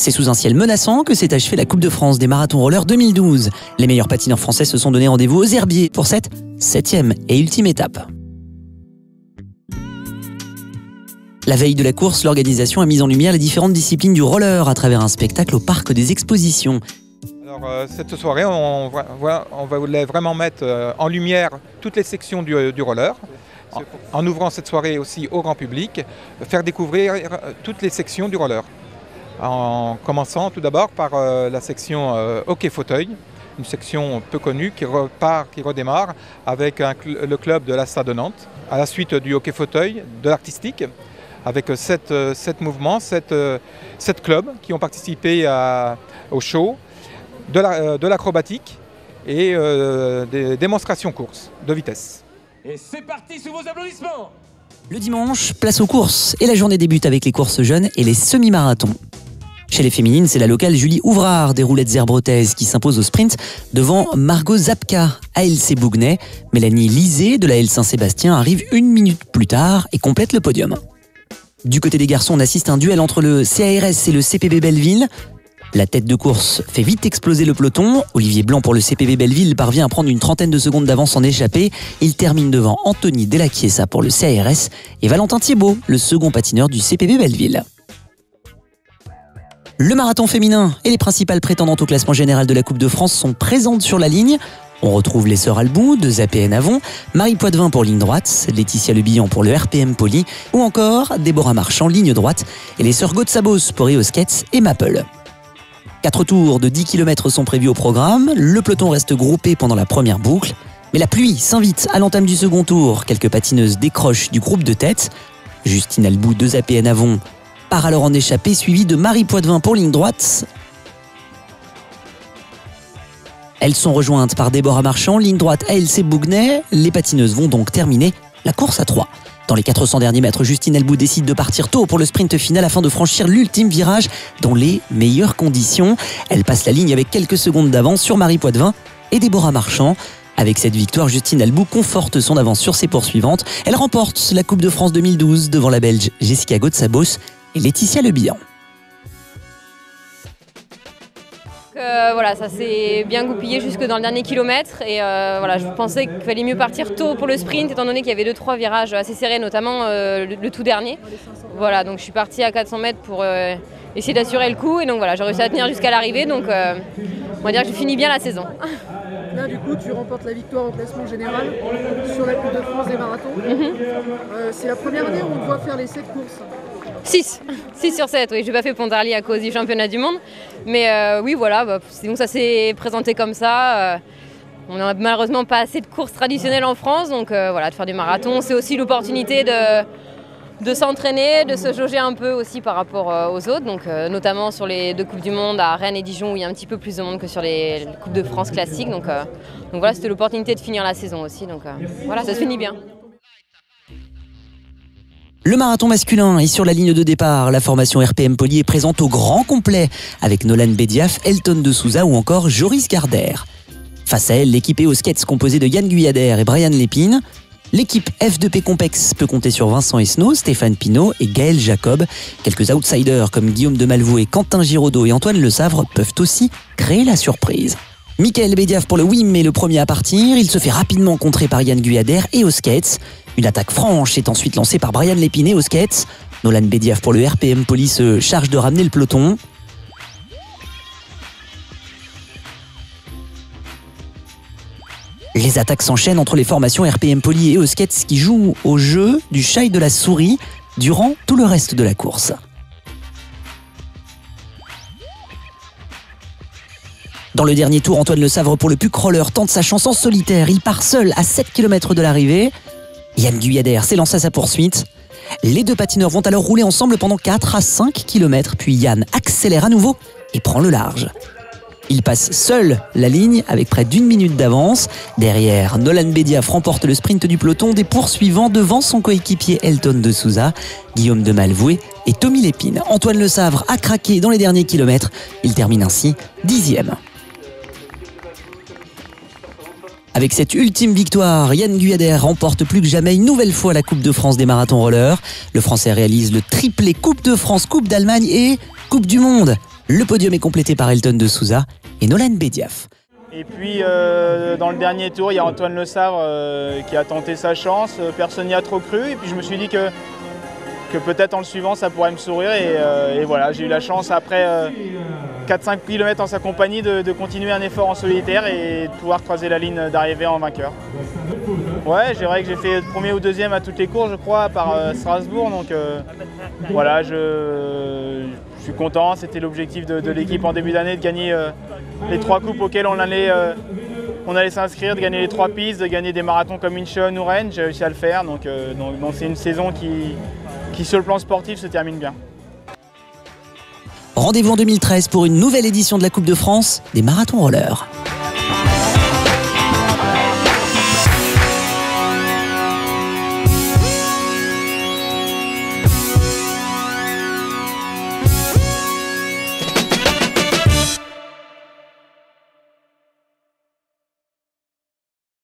C'est sous un ciel menaçant que s'est achevée la Coupe de France des marathons rollers 2012. Les meilleurs patineurs français se sont donné rendez-vous aux Herbiers pour cette 7e et ultime étape. La veille de la course, l'organisation a mis en lumière les différentes disciplines du roller à travers un spectacle au Parc des Expositions. Alors, cette soirée, on voulait vraiment mettre en lumière toutes les sections du roller. En ouvrant cette soirée aussi au grand public, faire découvrir toutes les sections du roller. En commençant tout d'abord par la section hockey fauteuil, une section peu connue qui redémarre avec le club de la Stade de Nantes, à la suite du hockey fauteuil, de l'artistique, avec 7 mouvements, 7 clubs qui ont participé au show, de l'acrobatique et des démonstrations courses de vitesse. Et c'est parti sous vos applaudissements! Le dimanche, place aux courses et la journée débute avec les courses jeunes et les semi-marathons. Chez les féminines, c'est la locale Julie Ouvrard des roulettes herbretaises qui s'impose au sprint devant Margot Zapka, ALC Bougnay. Mélanie Lisée de la L Saint-Sébastien arrive 1 minute plus tard et complète le podium. Du côté des garçons, on assiste à un duel entre le CARS et le CPB Belleville. La tête de course fait vite exploser le peloton. Olivier Blanc pour le CPB Belleville parvient à prendre une trentaine de secondes d'avance en échappée. Il termine devant Anthony Delachiesa pour le CARS et Valentin Thiebaud, le second patineur du CPB Belleville. Le marathon féminin et les principales prétendantes au classement général de la Coupe de France sont présentes sur la ligne. On retrouve les sœurs Albou de APN Avon, Marie Poitvin pour ligne droite, Laetitia Le Bihan pour le RPM Poly ou encore Déborah Marchand ligne droite et les sœurs Gautsabos pour EO Skates et Maple. 4 tours de 10 km sont prévus au programme. Le peloton reste groupé pendant la première boucle. Mais la pluie s'invite à l'entame du second tour. Quelques patineuses décrochent du groupe de tête. Justine Albou de APN Avon part alors en échappée, suivie de Marie Poitvin pour ligne droite. Elles sont rejointes par Déborah Marchand, ligne droite ALC Bougnay. Les patineuses vont donc terminer la course à 3. Dans les 400 derniers mètres, Justine Albou décide de partir tôt pour le sprint final afin de franchir l'ultime virage dans les meilleures conditions. Elle passe la ligne avec quelques secondes d'avance sur Marie Poitvin et Déborah Marchand. Avec cette victoire, Justine Albou conforte son avance sur ses poursuivantes. Elle remporte la Coupe de France 2012 devant la Belge Jessica Gautsabos et Laetitia Le Bihan. Voilà, ça s'est bien goupillé jusque dans le dernier kilomètre et voilà, je pensais qu'il fallait mieux partir tôt pour le sprint étant donné qu'il y avait 2-3 virages assez serrés, notamment le tout dernier. Voilà, donc je suis partie à 400 mètres pour essayer d'assurer le coup et donc voilà, j'ai réussi à tenir jusqu'à l'arrivée, donc on va dire que je finis bien la saison. Là du coup tu remportes la victoire au classement général sur la Coupe de France des marathons. C'est la première année où on doit faire les 7 courses. 6 sur 7, oui, j'ai pas fait Pontarlier à cause du championnat du monde. Mais oui, voilà, donc ça s'est présenté comme ça. On n'a malheureusement pas assez de courses traditionnelles en France, donc voilà, de faire du marathon, c'est aussi l'opportunité de s'entraîner, de se jauger un peu aussi par rapport aux autres, donc notamment sur les 2 Coupes du Monde à Rennes et Dijon où il y a un petit peu plus de monde que sur les Coupes de France classiques. Donc voilà, c'était l'opportunité de finir la saison aussi, donc voilà, ça se finit bien. Le marathon masculin est sur la ligne de départ. La formation RPM Poly est présente au grand complet avec Nolan Bediaf, Elton de Souza ou encore Joris Gardère. Face à elle, l'équipe EO Skates composée de Yann Guyader et Brian Lépine. L'équipe F2P Compex peut compter sur Vincent Esnault, Stéphane Pinault et Gaël Jacob. Quelques outsiders comme Guillaume de Malvaux, Quentin Giraudot et Antoine Le Savre peuvent aussi créer la surprise. Michael Bediaf pour le WIM est le premier à partir. Il se fait rapidement contrer par Yann Guyader et EO Skates. Une attaque franche est ensuite lancée par Brian Lépine et EO Skates. Nolan Bediaf pour le RPM Poly se charge de ramener le peloton. Les attaques s'enchaînent entre les formations RPM Poly et EO Skates qui jouent au jeu du chat et de la souris durant tout le reste de la course. Dans le dernier tour, Antoine Le Savre pour le Puc Roller tente sa chance en solitaire. Il part seul à 7 km de l'arrivée. Yann Guyader s'élance à sa poursuite. Les 2 patineurs vont alors rouler ensemble pendant 4 à 5 km, puis Yann accélère à nouveau et prend le large. Il passe seul la ligne avec près d'1 minute d'avance. Derrière, Nolan Bediaf remporte le sprint du peloton des poursuivants devant son coéquipier Elton de Souza, Guillaume de Malvaux et Tommy Lépine. Antoine Le Savre a craqué dans les derniers kilomètres. Il termine ainsi 10e. Avec cette ultime victoire, Yann Guyader remporte plus que jamais une nouvelle fois la Coupe de France des marathons rollers. Le Français réalise le triplé Coupe de France, Coupe d'Allemagne et Coupe du Monde. Le podium est complété par Elton de Souza et Nolan Bediaf. Et puis dans le dernier tour, il y a Antoine Le Sabre qui a tenté sa chance. Personne n'y a trop cru. Et puis je me suis dit que peut-être en le suivant, ça pourrait me sourire. Et voilà, j'ai eu la chance après 4-5 km en sa compagnie de continuer un effort en solitaire et de pouvoir croiser la ligne d'arrivée en vainqueur. Ouais, c'est vrai que j'ai fait premier ou deuxième à toutes les courses, je crois, par Strasbourg. Donc voilà, je suis content. C'était l'objectif de l'équipe en début d'année de gagner les 3 coupes auxquelles on allait s'inscrire, de gagner les 3 pistes, de gagner des marathons comme Incheon ou Rennes. J'ai réussi à le faire. Donc c'est une saison qui, sur le plan sportif, se termine bien. Rendez-vous en 2013 pour une nouvelle édition de la Coupe de France des marathons rollers.